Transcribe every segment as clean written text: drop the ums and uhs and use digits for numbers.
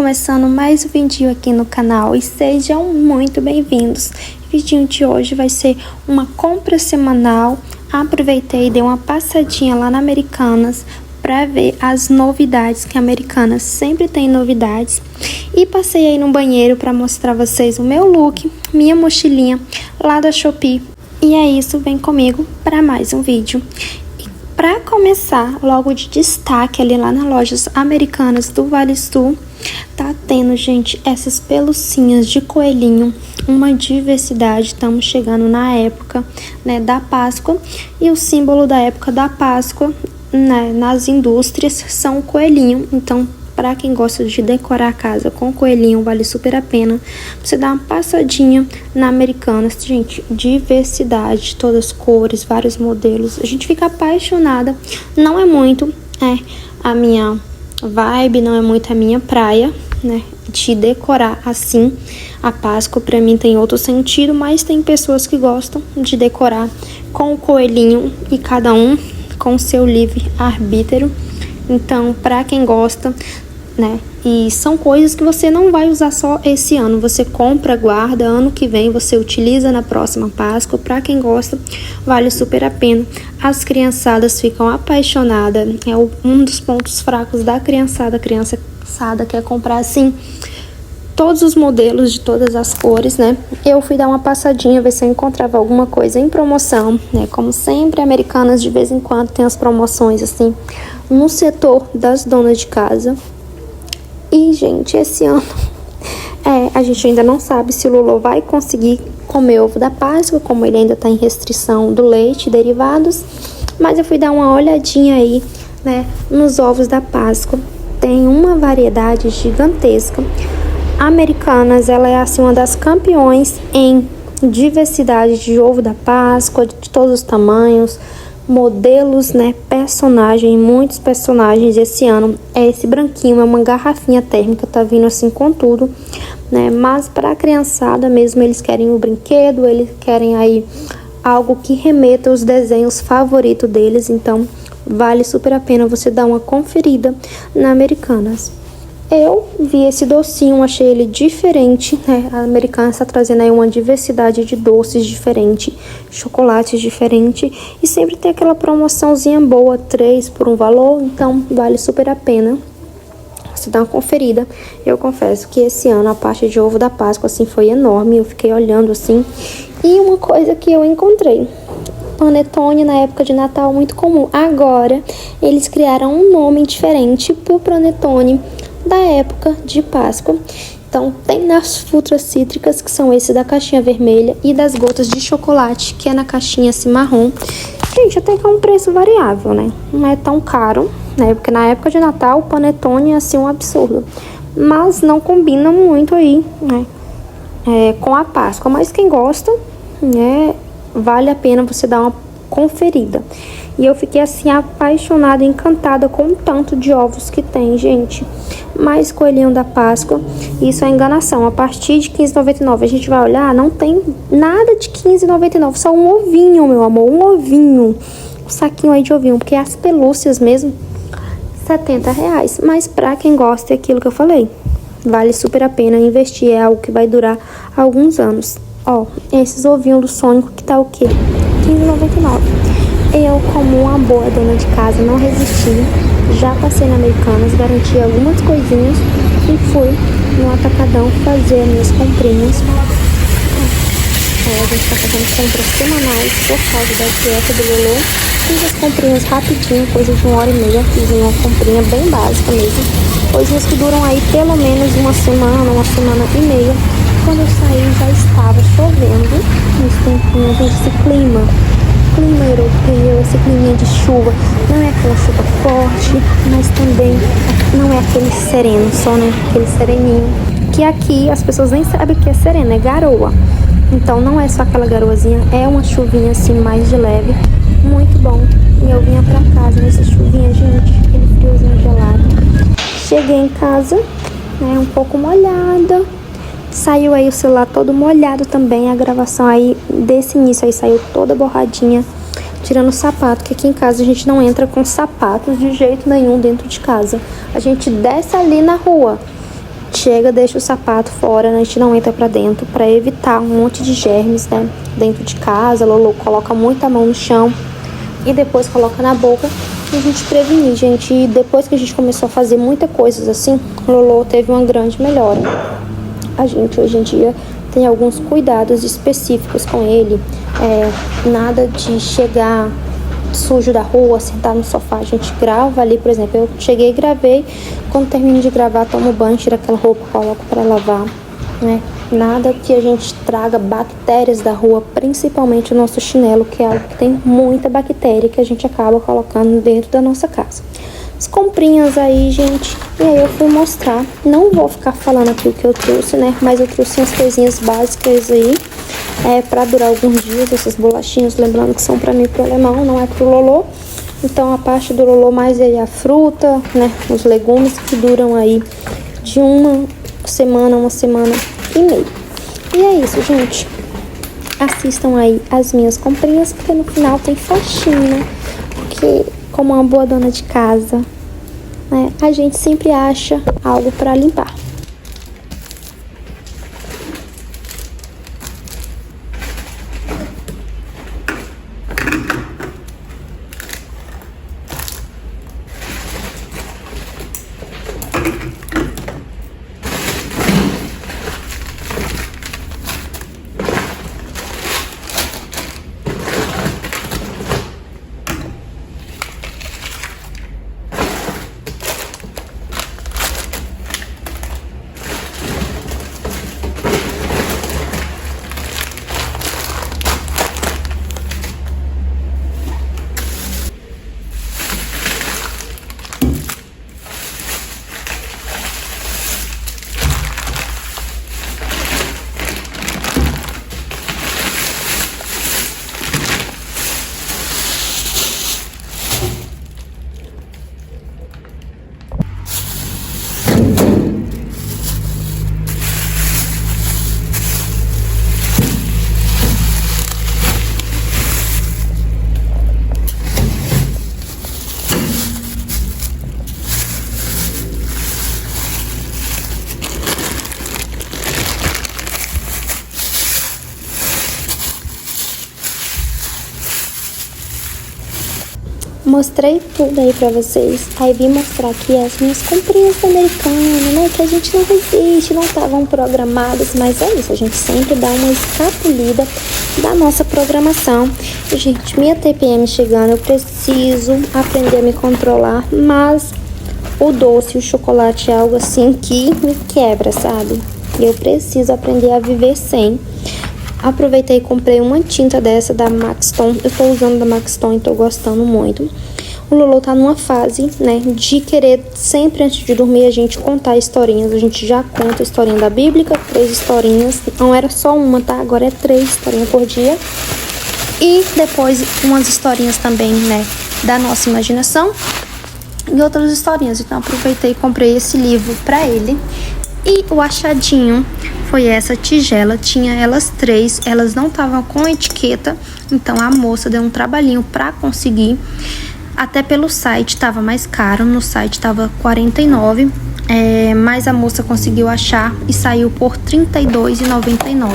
começando mais um vídeo aqui no canal e sejam muito bem-vindos. O vídeo de hoje vai ser uma compra semanal. Aproveitei e dei uma passadinha lá na Americanas para ver as novidades, que a Americanas sempre tem novidades. E passei aí no banheiro para mostrar a vocês o meu look, minha mochilinha lá da Shopee. E é isso, vem comigo para mais um vídeo. Para começar, logo de destaque ali lá nas lojas Americanas do Vale Sul, tá tendo, gente, essas pelucinhas de coelhinho, uma diversidade. Estamos chegando na época, né, da Páscoa, e o símbolo da época da Páscoa, né, nas indústrias são o coelhinho. Então, para quem gosta de decorar a casa com coelhinho, vale super a pena você dar uma passadinha na Americanas. Gente, diversidade, todas as cores, vários modelos. A gente fica apaixonada. Não é muito a minha vibe, não é muito a minha praia, né, de decorar assim a Páscoa. Para mim tem outro sentido, mas tem pessoas que gostam de decorar com o coelhinho e cada um com seu livre arbítrio. Então, para quem gosta, né? E são coisas que você não vai usar só esse ano. Você compra, guarda, ano que vem você utiliza na próxima Páscoa. Para quem gosta, vale super a pena. As criançadas ficam apaixonadas. É um dos pontos fracos da criançada. A criançada quer comprar assim todos os modelos de todas as cores, né? Eu fui dar uma passadinha, ver se eu encontrava alguma coisa em promoção, né? Como sempre, Americanas de vez em quando tem as promoções assim no setor das donas de casa. E, gente, esse ano a gente ainda não sabe se o Lulu vai conseguir comer ovo da Páscoa, como ele ainda está em restrição do leite e derivados. Mas eu fui dar uma olhadinha aí, né, nos ovos da Páscoa. Tem uma variedade gigantesca. A Americanas, ela é assim uma das campeões em diversidade de ovo da Páscoa, de todos os tamanhos, modelos, né, muitos personagens. Esse ano é esse branquinho, é uma garrafinha térmica, tá vindo assim com tudo, né, mas para a criançada mesmo, eles querem o brinquedo, eles querem aí algo que remeta aos desenhos favoritos deles. Então vale super a pena você dar uma conferida na Americanas. Eu vi esse docinho, achei ele diferente, né? A Americanas está trazendo aí uma diversidade de doces diferente, chocolates diferente, e sempre tem aquela promoçãozinha boa, 3 por um valor. Então vale super a pena você dar uma conferida. Eu confesso que esse ano a parte de ovo da Páscoa assim foi enorme, eu fiquei olhando assim. E uma coisa que eu encontrei, panetone na época de Natal, muito comum. Agora eles criaram um nome diferente pro panetone da época de Páscoa. Então tem nas frutas cítricas, que são esses da caixinha vermelha, e das gotas de chocolate, que é na caixinha assim marrom. Gente, até que é um preço variável, né? Não é tão caro, né? Porque na época de Natal o panetone é assim um absurdo, mas não combina muito aí, né, com a Páscoa. Mas quem gosta, né, vale a pena você dar uma conferida. E eu fiquei assim apaixonada, encantada com o tanto de ovos que tem, gente. Mais coelhinho da Páscoa, isso é enganação. A partir de R$15,99 a gente vai olhar, não tem nada de R$15,99, só um ovinho, meu amor, um ovinho, um saquinho aí de ovinho, porque as pelúcias mesmo, R$70. Mas pra quem gosta, é aquilo que eu falei, vale super a pena investir, é algo que vai durar alguns anos. Ó, esses ovinhos do Sônico que tá o quê? R$15,99. Eu, como uma boa dona de casa, não resisti. Já passei na Americanas, garanti algumas coisinhas e fui no Atacadão fazer minhas comprinhas. A gente tá fazendo compras semanais por causa da dieta do Lulu. Fiz as comprinhas rapidinho, coisa de 1h30. Fiz uma comprinha bem básica mesmo. Coisinhas que duram aí pelo menos uma semana e meia. Quando eu saí já estava chovendo. Nesse tempinho, gente, esse clima europeu, esse clima de chuva, não é aquela chuva forte, mas também não é aquele sereno, só, né, aquele sereninho, que aqui as pessoas nem sabem o que é sereno, é garoa. Então não é só aquela garoazinha, é uma chuvinha assim mais de leve, muito bom. E eu vinha pra casa nessa chuvinha, gente, aquele friozinho gelado. Cheguei em casa, né, um pouco molhada. Saiu aí o celular todo molhado também. A gravação aí desse início aí saiu toda borradinha, tirando o sapato, que aqui em casa a gente não entra com sapatos de jeito nenhum dentro de casa. A gente desce ali na rua, chega, deixa o sapato fora, né? A gente não entra pra dentro pra evitar um monte de germes, né? Dentro de casa, Lolo coloca muita mão no chão e depois coloca na boca e a gente prevenir, gente. E depois que a gente começou a fazer muitas coisas assim, Lolo teve uma grande melhora. A gente hoje em dia tem alguns cuidados específicos com ele, nada de chegar sujo da rua, sentar no sofá. A gente grava ali, por exemplo, eu cheguei e gravei, quando termino de gravar, tomo banho, tiro aquela roupa, coloco para lavar, né? Nada que a gente traga bactérias da rua, principalmente o nosso chinelo, que é algo que tem muita bactéria que a gente acaba colocando dentro da nossa casa. As comprinhas aí, gente, e aí eu fui mostrar, não vou ficar falando aqui o que eu trouxe, né, mas eu trouxe umas coisinhas básicas aí, pra durar alguns dias, essas bolachinhas, lembrando que são pra mim e pro alemão, não é pro Lolo. Então a parte do Lolo mais aí a fruta, né, os legumes que duram aí de uma semana e meia. E é isso, gente. Assistam aí as minhas comprinhas, porque no final tem faxina, porque como uma boa dona de casa, né, a gente sempre acha algo para limpar. Mostrei tudo aí pra vocês. Aí vim mostrar aqui as minhas comprinhas americanas, né? Que a gente não resiste, não estavam programadas. Mas é isso, a gente sempre dá uma escapulida da nossa programação. E, gente, minha TPM chegando, eu preciso aprender a me controlar. Mas o doce, o chocolate é algo assim que me quebra, sabe? E eu preciso aprender a viver sem. Aproveitei e comprei uma tinta dessa da Maxton. Eu tô usando da Maxton e tô gostando muito. O Lolo tá numa fase, né, de querer sempre antes de dormir a gente contar historinhas. A gente já conta a historinha da Bíblia, 3 historinhas. Não era só uma, tá? Agora é 3 historinhas por dia. E depois umas historinhas também, né, da nossa imaginação. E outras historinhas. Então aproveitei e comprei esse livro pra ele. E o achadinho foi essa tigela, tinha elas 3, elas não estavam com etiqueta, então a moça deu um trabalhinho pra conseguir. Até pelo site tava mais caro, no site tava R$49, mas a moça conseguiu achar e saiu por R$32,99.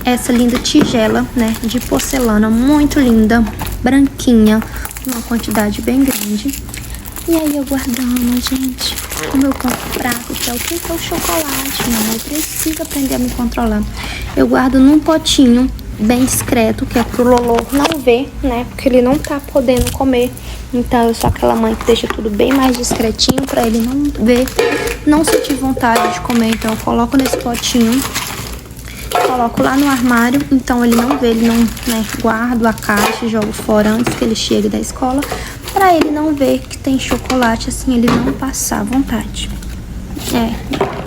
Essa linda tigela, né, de porcelana, muito linda, branquinha, uma quantidade bem grande. E aí eu guardando, gente, o meu ponto fraco, que é o que é o chocolate, né? Eu preciso aprender a me controlar. Eu guardo num potinho bem discreto, que é pro Lolo não ver, né? Porque ele não tá podendo comer. Então eu sou aquela mãe que deixa tudo bem mais discretinho pra ele não ver, não sentir vontade de comer. Então eu coloco nesse potinho, coloco lá no armário, então ele não vê, ele não, né, guardo a caixa e jogo fora antes que ele chegue da escola, pra ele não ver que tem chocolate, assim, ele não passar vontade.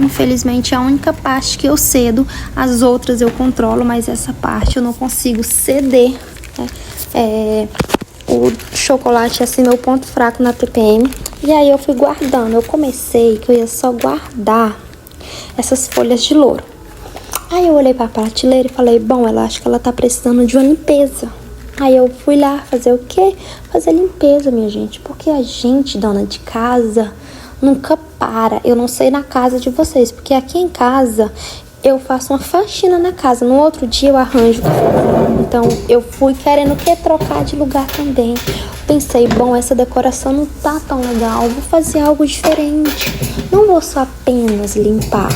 Infelizmente é a única parte que eu cedo, as outras eu controlo, mas essa parte eu não consigo ceder, né? O chocolate é assim meu ponto fraco na TPM. E aí eu fui guardando, eu comecei que eu ia só guardar essas folhas de louro. Aí eu olhei pra prateleira e falei, bom, ela acho que ela tá precisando de uma limpeza. Aí eu fui lá fazer o quê? Fazer limpeza, minha gente. Porque a gente, dona de casa, nunca para. Eu não sei na casa de vocês, porque aqui em casa eu faço uma faxina na casa. No outro dia eu arranjo. Então eu fui querendo trocar de lugar também. Pensei, bom, essa decoração não tá tão legal, vou fazer algo diferente. Não vou só apenas limpar,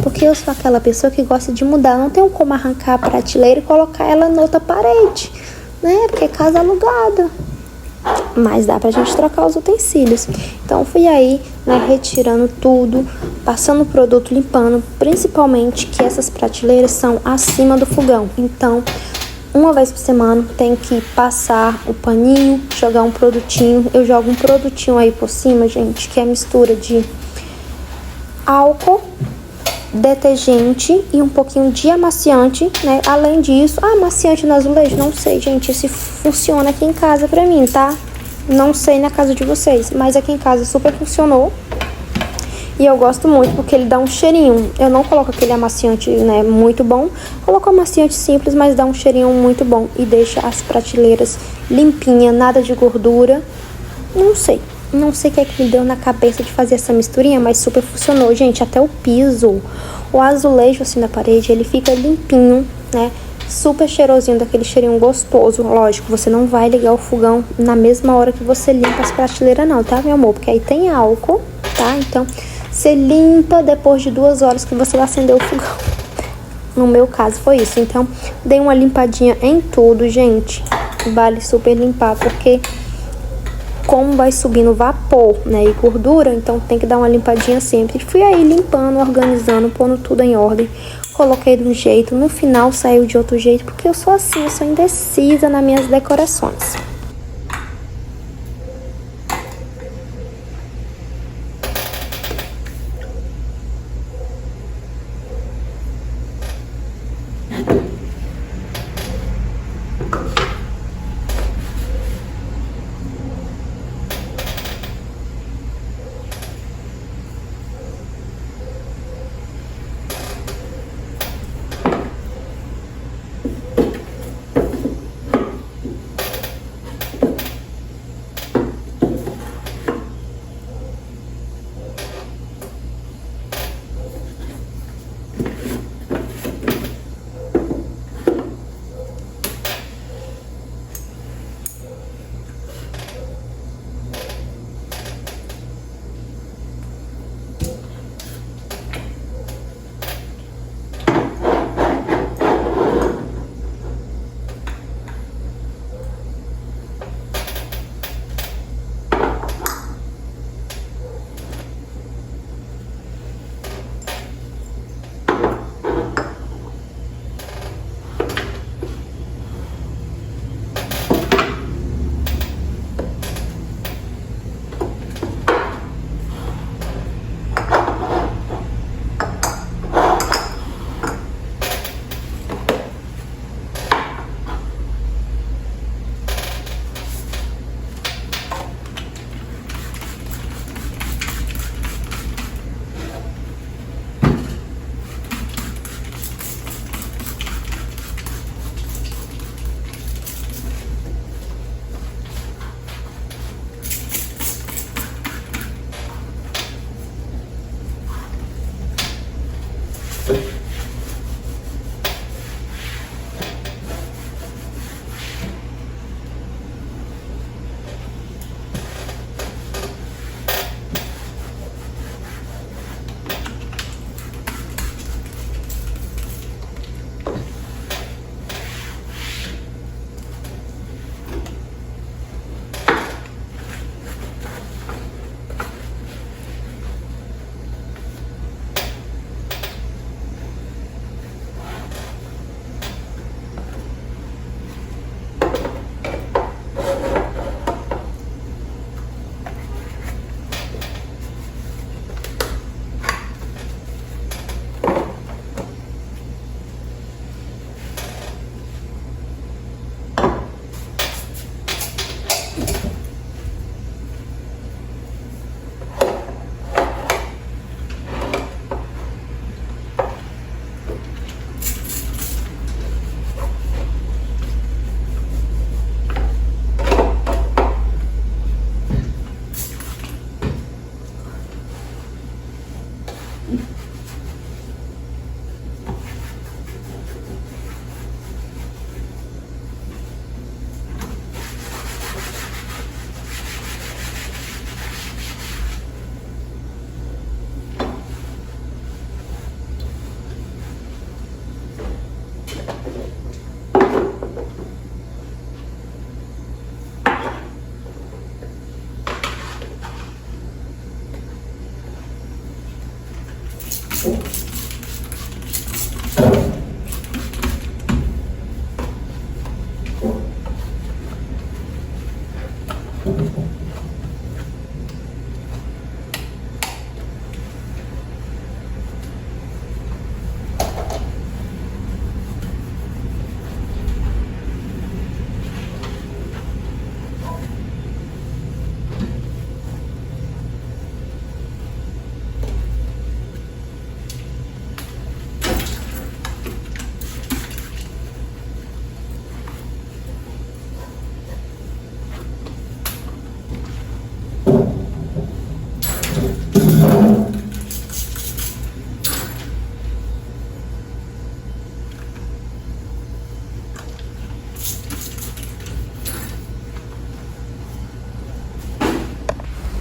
porque eu sou aquela pessoa que gosta de mudar. Não tenho como arrancar a prateleira e colocar ela na outra parede, né? Porque é casa alugada. Mas dá pra gente trocar os utensílios. Então fui aí, né, retirando tudo, passando o produto, limpando. Principalmente que essas prateleiras são acima do fogão. Então, uma vez por semana tem que passar o paninho, jogar um produtinho. Eu jogo um produtinho aí por cima, gente, que é mistura de álcool, detergente e um pouquinho de amaciante, né? Além disso, amaciante no azulejo, não sei, gente, se funciona aqui em casa pra mim, tá? Não sei na casa de vocês, mas aqui em casa super funcionou. E eu gosto muito porque ele dá um cheirinho. Eu não coloco aquele amaciante, né, muito bom. Coloco amaciante simples, mas dá um cheirinho muito bom. E deixa as prateleiras limpinhas, nada de gordura. Não sei o que é que me deu na cabeça de fazer essa misturinha, mas super funcionou, gente. Até o piso, o azulejo assim na parede, ele fica limpinho, né? Super cheirosinho, daquele cheirinho gostoso. Lógico, você não vai ligar o fogão na mesma hora que você limpa as prateleiras não, tá, meu amor? Porque aí tem álcool, tá? Então, você limpa depois de 2 horas que você vai acender o fogão. No meu caso foi isso. Então, dei uma limpadinha em tudo, gente. Vale super limpar, porque como vai subindo vapor, né, e gordura, então tem que dar uma limpadinha sempre. Fui aí limpando, organizando, pondo tudo em ordem. Coloquei de um jeito, no final saiu de outro jeito, porque eu sou assim, eu sou indecisa nas minhas decorações.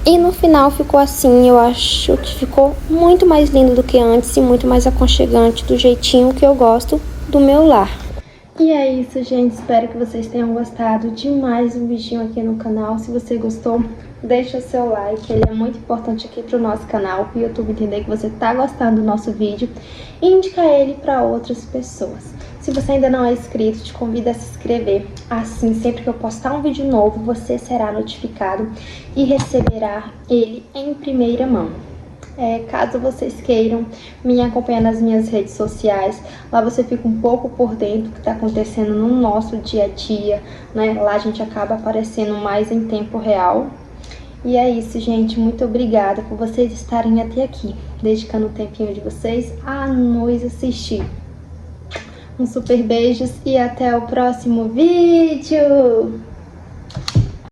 E no final ficou assim, eu acho que ficou muito mais lindo do que antes e muito mais aconchegante, do jeitinho que eu gosto do meu lar. E é isso, gente. Espero que vocês tenham gostado de mais um vídeo aqui no canal. Se você gostou, deixa o seu like, ele é muito importante aqui pro nosso canal, pro YouTube entender que você tá gostando do nosso vídeo e indicar ele para outras pessoas. Se você ainda não é inscrito, te convido a se inscrever. Assim, sempre que eu postar um vídeo novo, você será notificado e receberá ele em primeira mão. Caso vocês queiram me acompanhar nas minhas redes sociais, lá você fica um pouco por dentro do que está acontecendo no nosso dia a dia, né? Lá a gente acaba aparecendo mais em tempo real. E é isso, gente. Muito obrigada por vocês estarem até aqui, dedicando o tempinho de vocês a nos assistir. Um super beijos e até o próximo vídeo!